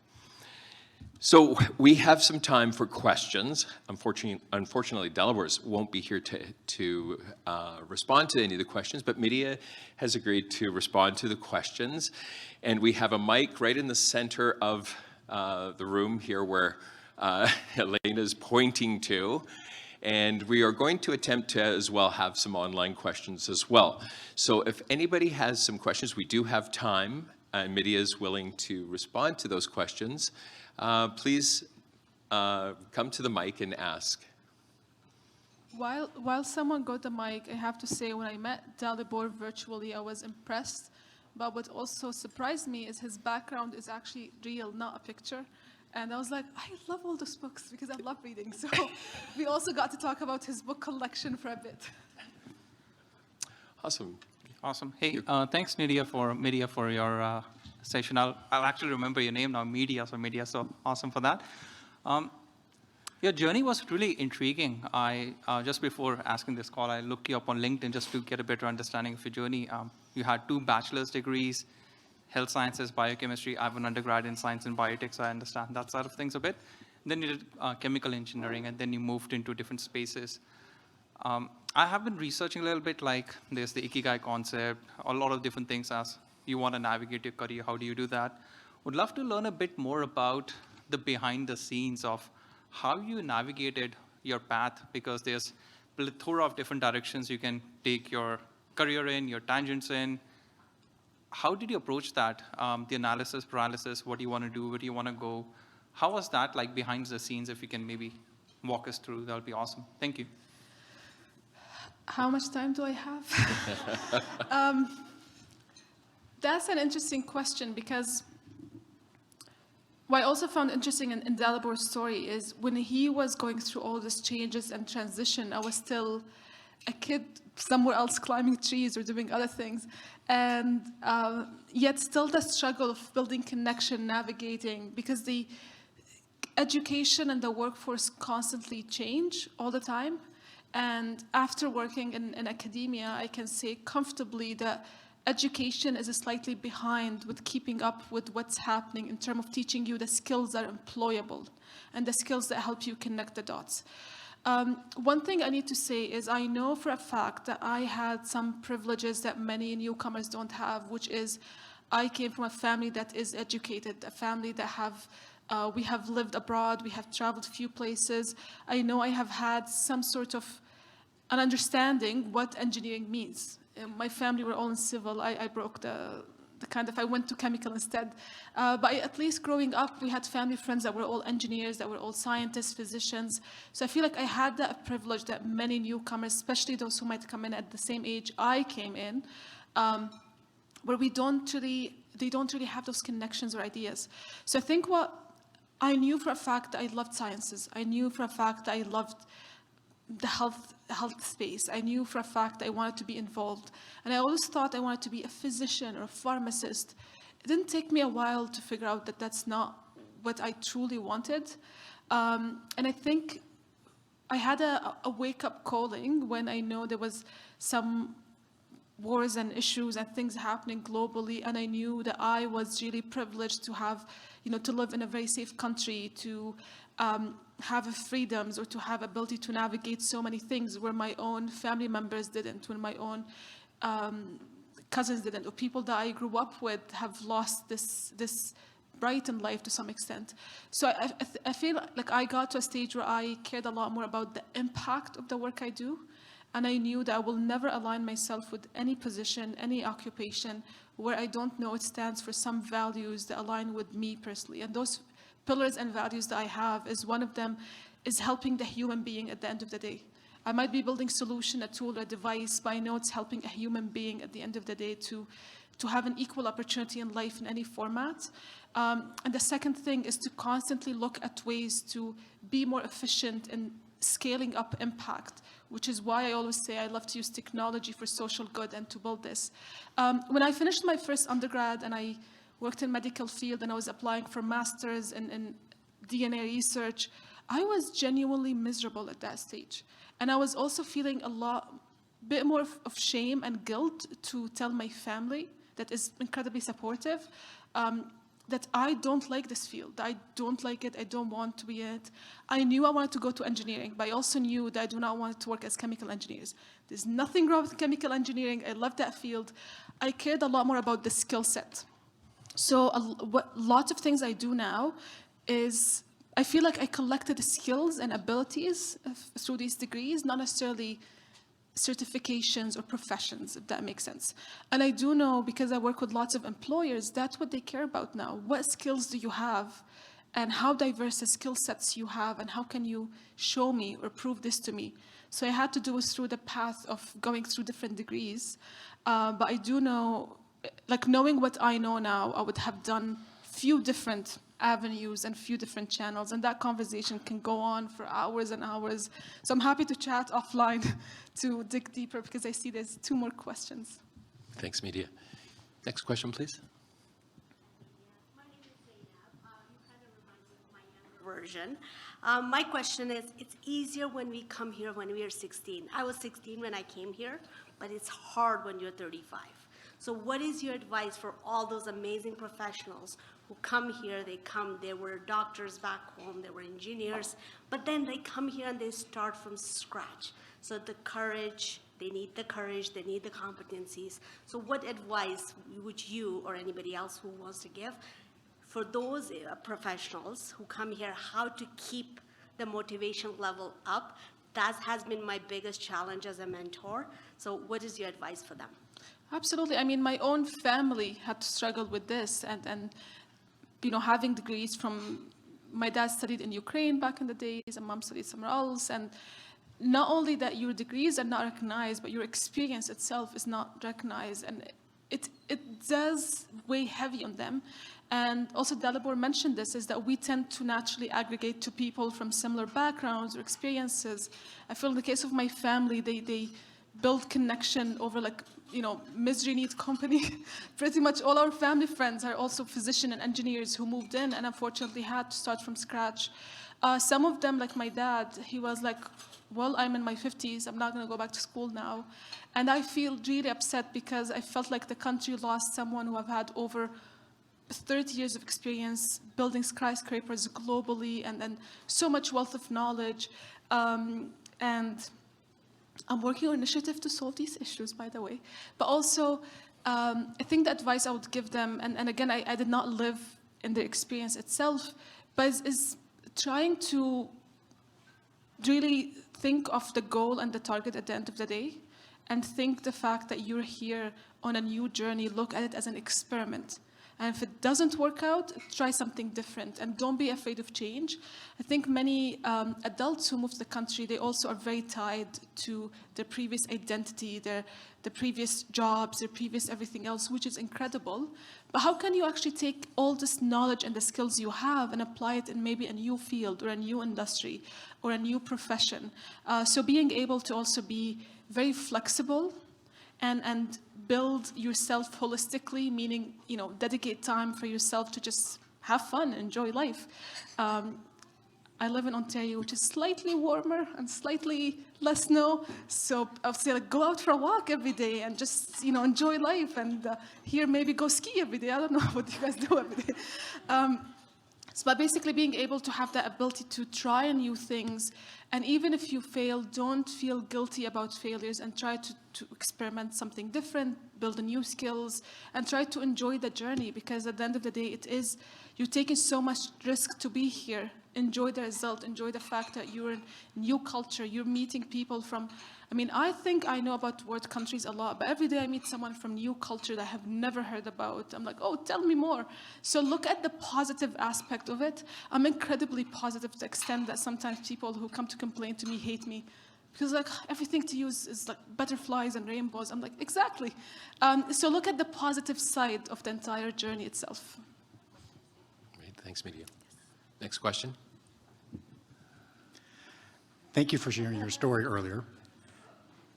So we have some time for questions. Unfortunately, Dalibor won't be here to respond to any of the questions, but Midia has agreed to respond to the questions. And we have a mic right in the center of the room here where Helena is pointing to. And we are going to attempt to as well have some online questions as well. So if anybody has some questions, we do have time, and Midia is willing to respond to those questions. Please come to the mic and ask. While someone got the mic, I have to say when I met Dalibor virtually, I was impressed. But what also surprised me is his background is actually real, not a picture. And I was like, I love all those books because I love reading. So we also got to talk about his book collection for a bit. Awesome. Awesome. Hey, thanks, Midia, for your session. I'll actually remember your name now, Midia, so awesome for that. Your journey was really intriguing. I just before asking this call, I looked you up on LinkedIn just to get a better understanding of your journey. You had 2 bachelor's degrees, health sciences, biochemistry. I have an undergrad in science and biotech, so I understand that side of things a bit. And then you did chemical engineering, and then you moved into different spaces. I have been researching a little bit, like there's the Ikigai concept, a lot of different things as you want to navigate your career. How do you do that? Would love to learn a bit more about the behind the scenes of how you navigated your path, because there's a plethora of different directions you can take your career in, your tangents in. How did you approach that? The analysis, paralysis, what do you want to do, where do you want to go? How was that like behind the scenes? If you can maybe walk us through, that would be awesome. Thank you. How much time do I have? That's an interesting question, because what I also found interesting in Dalibor's story is when he was going through all these changes and transition, I was still a kid somewhere else climbing trees or doing other things. And yet still the struggle of building connection, navigating, because the education and the workforce constantly change all the time. And after working in academia, I can say comfortably that education is slightly behind with keeping up with what's happening in terms of teaching you the skills that are employable and the skills that help you connect the dots. One thing I need to say is I know for a fact that I had some privileges that many newcomers don't have, which is I came from a family that is educated, a family that we have lived abroad, we have traveled a few places. I know I have had some sort of an understanding what engineering means. My family were all in civil. I broke the kind of, I went to chemical instead. But at least growing up, we had family friends that were all engineers, that were all scientists, physicians. So I feel like I had that privilege that many newcomers, especially those who might come in at the same age I came in, where they don't really have those connections or ideas. So I think what I knew for a fact that I loved sciences. I knew for a fact that I loved the health space. I knew for a fact I wanted to be involved. And I always thought I wanted to be a physician or a pharmacist. It didn't take me a while to figure out that that's not what I truly wanted. And I think I had a wake-up calling when I know there was some wars and issues and things happening globally, and I knew that I was really privileged to have, to live in a very safe country, to have freedoms or to have ability to navigate so many things where my own family members didn't, when my own cousins didn't, or people that I grew up with have lost this bright in life to some extent. So I feel like I got to a stage where I cared a lot more about the impact of the work I do. And I knew that I will never align myself with any position, any occupation, where I don't know it stands for some values that align with me personally. And those pillars and values that I have is one of them is helping the human being at the end of the day. I might be building solution, a tool, a device, but I know it's helping a human being at the end of the day to have an equal opportunity in life in any format. And the second thing is to constantly look at ways to be more efficient in scaling up impact, which is why I always say I love to use technology for social good and to build this. When I finished my first undergrad and I worked in medical field and I was applying for masters in DNA research, I was genuinely miserable at that stage. And I was also feeling bit more of shame and guilt to tell my family that is incredibly supportive, that I don't like this field. I don't like it. I don't want to be in it. I knew I wanted to go to engineering, but I also knew that I do not want to work as chemical engineers. There's nothing wrong with chemical engineering. I love that field. I cared a lot more about the skill set. So lots of things I do now is I feel like I collected skills and abilities through these degrees, not necessarily certifications or professions, if that makes sense. And I do know, because I work with lots of employers, that's what they care about now. What skills do you have, and how diverse the skill sets you have, and how can you show me or prove this to me? So I had to do it through the path of going through different degrees. But I do know, like knowing what I know now, I would have done few different avenues and few different channels, and that conversation can go on for hours and hours. So I'm happy to chat offline to dig deeper, because I see there's 2 more questions. Thanks, Midia. Next question, please. My name is Zainab. You kind of remind me of my younger version. My question is, it's easier when we come here when we are 16. I was 16 when I came here, but it's hard when you're 35. So what is your advice for all those amazing professionals who come here? They were doctors back home, they were engineers, but then they come here and they start from scratch. So the courage, they need the courage, they need the competencies. So what advice would you or anybody else who wants to give for those professionals who come here, how to keep the motivation level up? That has been my biggest challenge as a mentor. So what is your advice for them? Absolutely. I mean, my own family had to struggle with this, and you know, having degrees from, my dad studied in Ukraine back in the days, and mom studied somewhere else, and not only that your degrees are not recognized, but your experience itself is not recognized, and it does weigh heavy on them. And also Dalibor mentioned this, is that we tend to naturally aggregate to people from similar backgrounds or experiences. I feel in the case of my family, they build connection over, like, you know, misery needs company. Pretty much all our family friends are also physicians and engineers who moved in and unfortunately had to start from scratch. Some of them, like my dad, he was like, well, I'm in my 50s, I'm not gonna go back to school now. And I feel really upset because I felt like the country lost someone who have had over 30 years of experience building skyscrapers globally, and so much wealth of knowledge. And I'm working on an initiative to solve these issues, by the way. But also, I think the advice I would give them, and again, I did not live in the experience itself, but is trying to really think of the goal and the target at the end of the day, and think the fact that you're here on a new journey, look at it as an experiment. And if it doesn't work out, try something different, and don't be afraid of change. I think many adults who move to the country, they also are very tied to their previous identity, their previous jobs, their previous everything else, which is incredible. But how can you actually take all this knowledge and the skills you have and apply it in maybe a new field or a new industry or a new profession? So being able to also be very flexible and build yourself holistically, meaning, you know, dedicate time for yourself to just have fun, enjoy life. I live in Ontario, which is slightly warmer and slightly less snow. So I would say, like, go out for a walk every day and just, you know, enjoy life. And here, maybe go ski every day. I don't know what you guys do every day. So by basically being able to have that ability to try new things, and even if you fail, don't feel guilty about failures, and try to experiment something different, build new skills, and try to enjoy the journey, because at the end of the day, you're taking so much risk to be here enjoy the result, enjoy the fact that you're in new culture, you're meeting people from, I mean, I think I know about word countries a lot, but every day I meet someone from new culture that I have never heard about. I'm like, oh, tell me more. So look at the positive aspect of it. I'm incredibly positive to the extent that sometimes people who come to complain to me hate me. Because like everything to you is like butterflies and rainbows. I'm like, exactly. So look at the positive side of the entire journey itself. Great, thanks, Midia. Next question. Thank you for sharing your story earlier.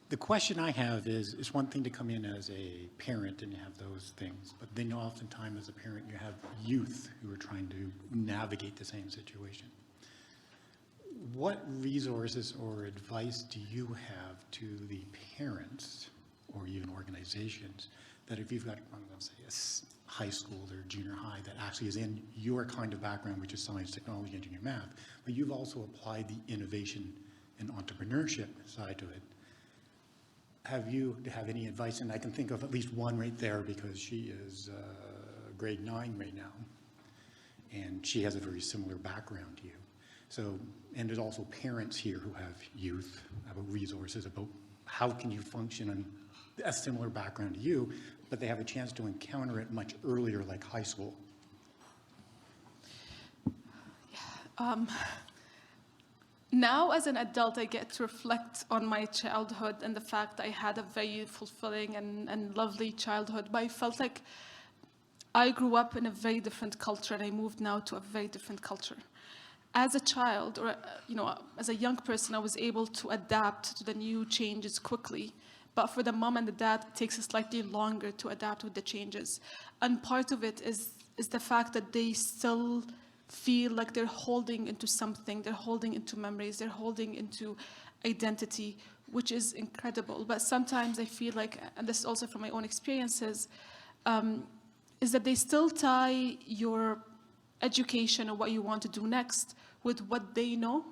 The question I have is, it's one thing to come in as a parent and you have those things, but then oftentimes as a parent you have youth who are trying to navigate the same situation. What resources or advice do you have to the parents or even organizations that if you've got, I'm going to say, a high school or junior high that actually is in your kind of background, which is science, technology, engineering, math, but you've also applied the innovation and entrepreneurship side to it. Have you any advice? And I can think of at least one right there because she is grade 9 right now, and she has a very similar background to you. So, and there's also parents here who have youth, about resources, about how can you function in a similar background to you, but they have a chance to encounter it much earlier, like high school. Now, as an adult, I get to reflect on my childhood and the fact that I had a very fulfilling and lovely childhood, but I felt like I grew up in a very different culture and I moved now to a very different culture. As a child, or as a young person, I was able to adapt to the new changes quickly. But for the mom and the dad, it takes slightly longer to adapt with the changes. And part of it is the fact that they still feel like they're holding into something, they're holding into memories, they're holding into identity, which is incredible. But sometimes I feel like, and this is also from my own experiences, is that they still tie your education or what you want to do next with what they know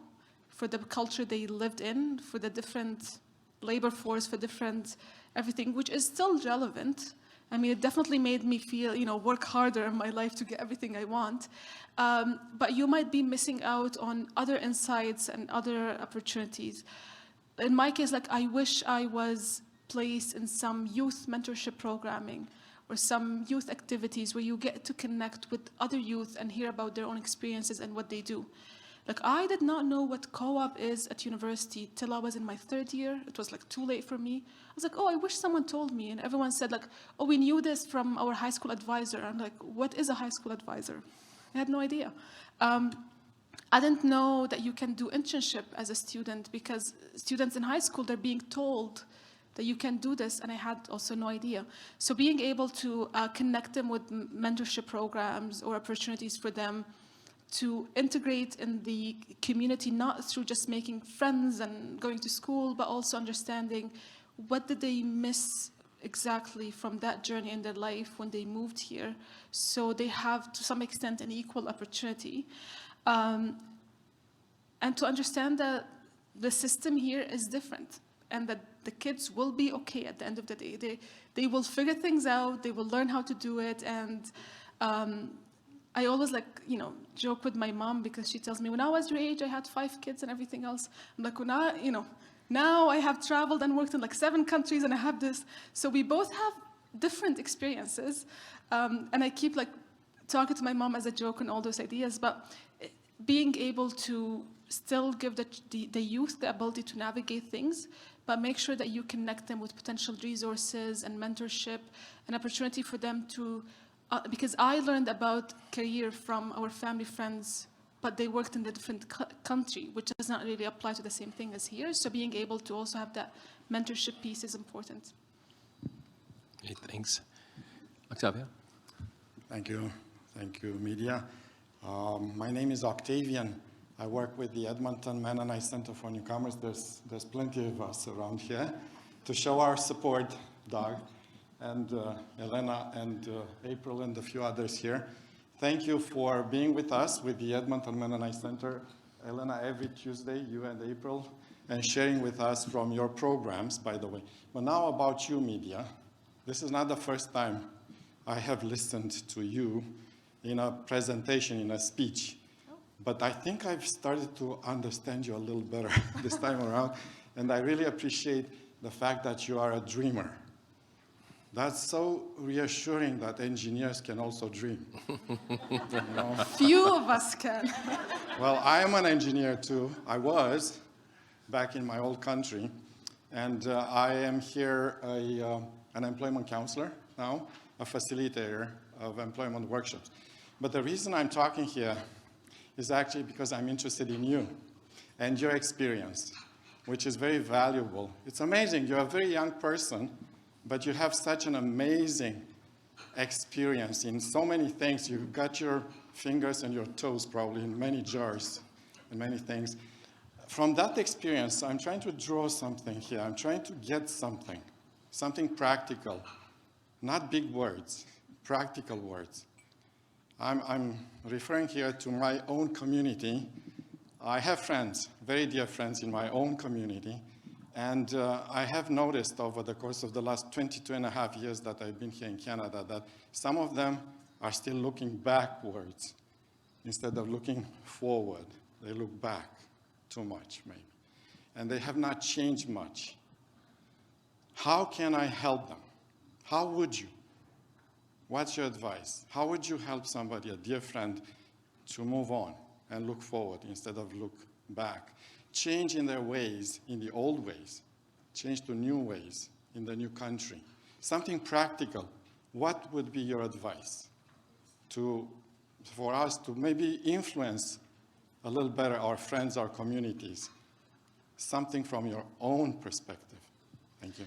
for the culture they lived in, for the different labor force, for different everything, which is still relevant. I mean, it definitely made me feel, work harder in my life to get everything I want. But you might be missing out on other insights and other opportunities. In my case, like, I wish I was placed in some youth mentorship programming or some youth activities where you get to connect with other youth and hear about their own experiences and what they do. Like, I did not know what co-op is at university till I was in my 3rd year. It was like too late for me. I was like, oh, I wish someone told me. And everyone said like, oh, we knew this from our high school advisor. I'm like, what is a high school advisor? I had no idea. I didn't know that you can do internship as a student because students in high school, they're being told that you can do this, and I had also no idea. So being able to connect them with mentorship programs or opportunities for them to integrate in the community, not through just making friends and going to school, but also understanding what did they miss exactly from that journey in their life when they moved here, so they have, to some extent, an equal opportunity. And to understand that the system here is different, and that the kids will be okay at the end of the day. They will figure things out, they will learn how to do it, and I always joke with my mom because she tells me, when I was your age, I had 5 kids and everything else. I'm like, now I have traveled and worked in like 7 countries and I have this. So we both have different experiences. And I keep talking to my mom as a joke and all those ideas, but being able to still give the youth the ability to navigate things, but make sure that you connect them with potential resources and mentorship, an opportunity for them to, because I learned about career from our family friends, but they worked in a different country, which does not really apply to the same thing as here. So being able to also have that mentorship piece is important. Okay, thanks. Octavio? Thank you. Thank you, Midia. My name is Octavian. I work with the Edmonton Mennonite Center for Newcomers. There's plenty of us around here to show our support, Doug, and Elena, and April, and a few others here. Thank you for being with us with the Edmonton Mennonite Center, Elena, every Tuesday, you and April, and sharing with us from your programs, by the way. But now about you, Midia. This is not the first time I have listened to you in a presentation, in a speech. but I think I've started to understand you a little better this time around, and I really appreciate the fact that you are a dreamer. That's so reassuring that engineers can also dream. You know? Few of us can. Well, I am an engineer too. I was back in my old country, and I am here an employment counselor now, a facilitator of employment workshops. But the reason I'm talking here is actually because I'm interested in you and your experience, which is very valuable. It's amazing. You're a very young person, but you have such an amazing experience in so many things. You've got your fingers and your toes probably in many jars and many things. From that experience, I'm trying to draw something here. I'm trying to get something practical, not big words, practical words. I'm referring here to my own community. I have friends, very dear friends in my own community, and I have noticed over the course of the last 22.5 years that I've been here in Canada that some of them are still looking backwards instead of looking forward. They look back too much, maybe, and they have not changed much. How can I help them? How would you? What's your advice? How would you help somebody, a dear friend, to move on and look forward instead of look back? Change in their ways, in the old ways. Change to new ways in the new country. Something practical. What would be your advice for us to maybe influence a little better our friends, our communities? Something from your own perspective. Thank you.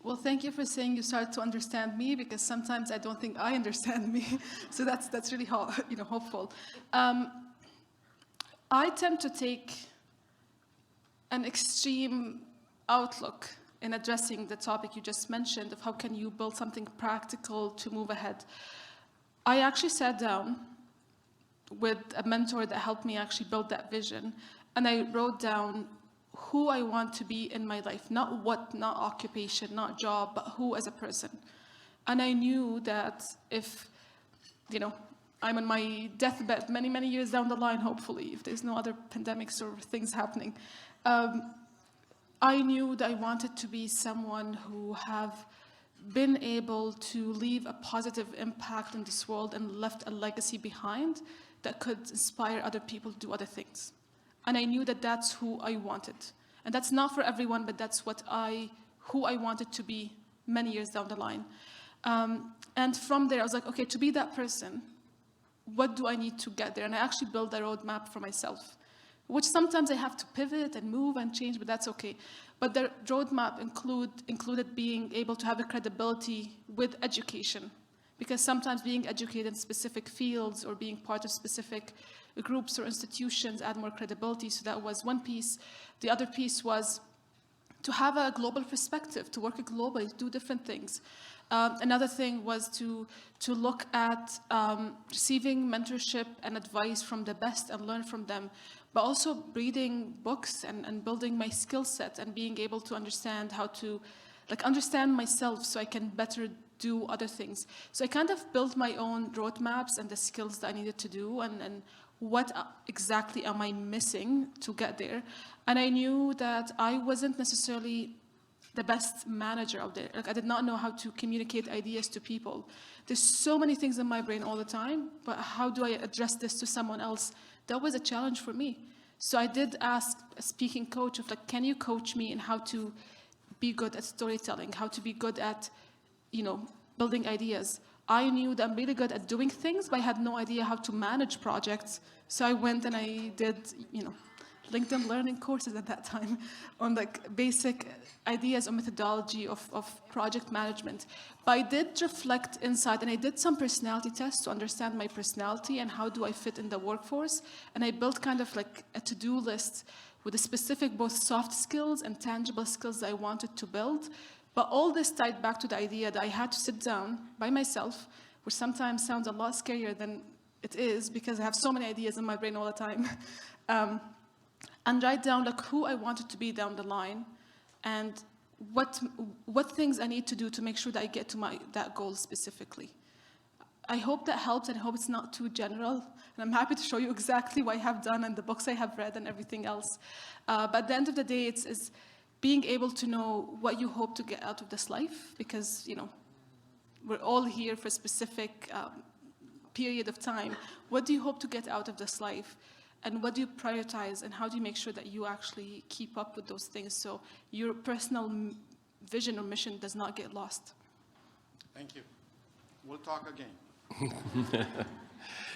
Well, thank you for saying you started to understand me, because sometimes I don't think I understand me. So that's really hopeful. I tend to take an extreme outlook in addressing the topic you just mentioned of how can you build something practical to move ahead. I actually sat down with a mentor that helped me actually build that vision, and I wrote down who I want to be in my life, not what, not occupation, not job, but who as a person. And I knew that if, I'm on my deathbed many, many years down the line, hopefully, if there's no other pandemics or things happening, I knew that I wanted to be someone who have been able to leave a positive impact in this world and left a legacy behind that could inspire other people to do other things. And I knew that that's who I wanted. And that's not for everyone, but that's who I wanted to be many years down the line. And from there, I was like, okay, to be that person, what do I need to get there? And I actually built a roadmap for myself, which sometimes I have to pivot and move and change, but that's okay. But the roadmap included being able to have a credibility with education, because sometimes being educated in specific fields or being part of specific groups or institutions add more credibility. So that was one piece. The other piece was to have a global perspective, to work globally, to do different things. Another thing was to look at receiving mentorship and advice from the best and learn from them, but also reading books and building my skill set and being able to understand how to understand myself so I can better do other things. So I kind of built my own roadmaps and the skills that I needed to do and what exactly am I missing to get there. And I knew that I wasn't necessarily the best manager out there. I did not know how to communicate ideas to people. There's so many things in my brain all the time, but how do I address this to someone else? That was a challenge for me. So I did ask a speaking coach of can you coach me in how to be good at storytelling, how to be good at, building ideas. I knew that I'm really good at doing things, but I had no idea how to manage projects. So I went and I did, LinkedIn learning courses at that time on basic ideas or methodology of project management. But I did reflect inside, and I did some personality tests to understand my personality and how do I fit in the workforce. And I built kind of a to-do list with the specific both soft skills and tangible skills that I wanted to build. But all this tied back to the idea that I had to sit down by myself, which sometimes sounds a lot scarier than it is because I have so many ideas in my brain all the time, and write down who I wanted to be down the line and what things I need to do to make sure that I get to that goal specifically. I hope that helps, and I hope it's not too general. And I'm happy to show you exactly what I have done and the books I have read and everything else. But at the end of the day, it's being able to know what you hope to get out of this life, because, you know, we're all here for a specific period of time. What do you hope to get out of this life? And what do you prioritize, and how do you make sure that you actually keep up with those things so your personal vision or mission does not get lost? Thank you. We'll talk again.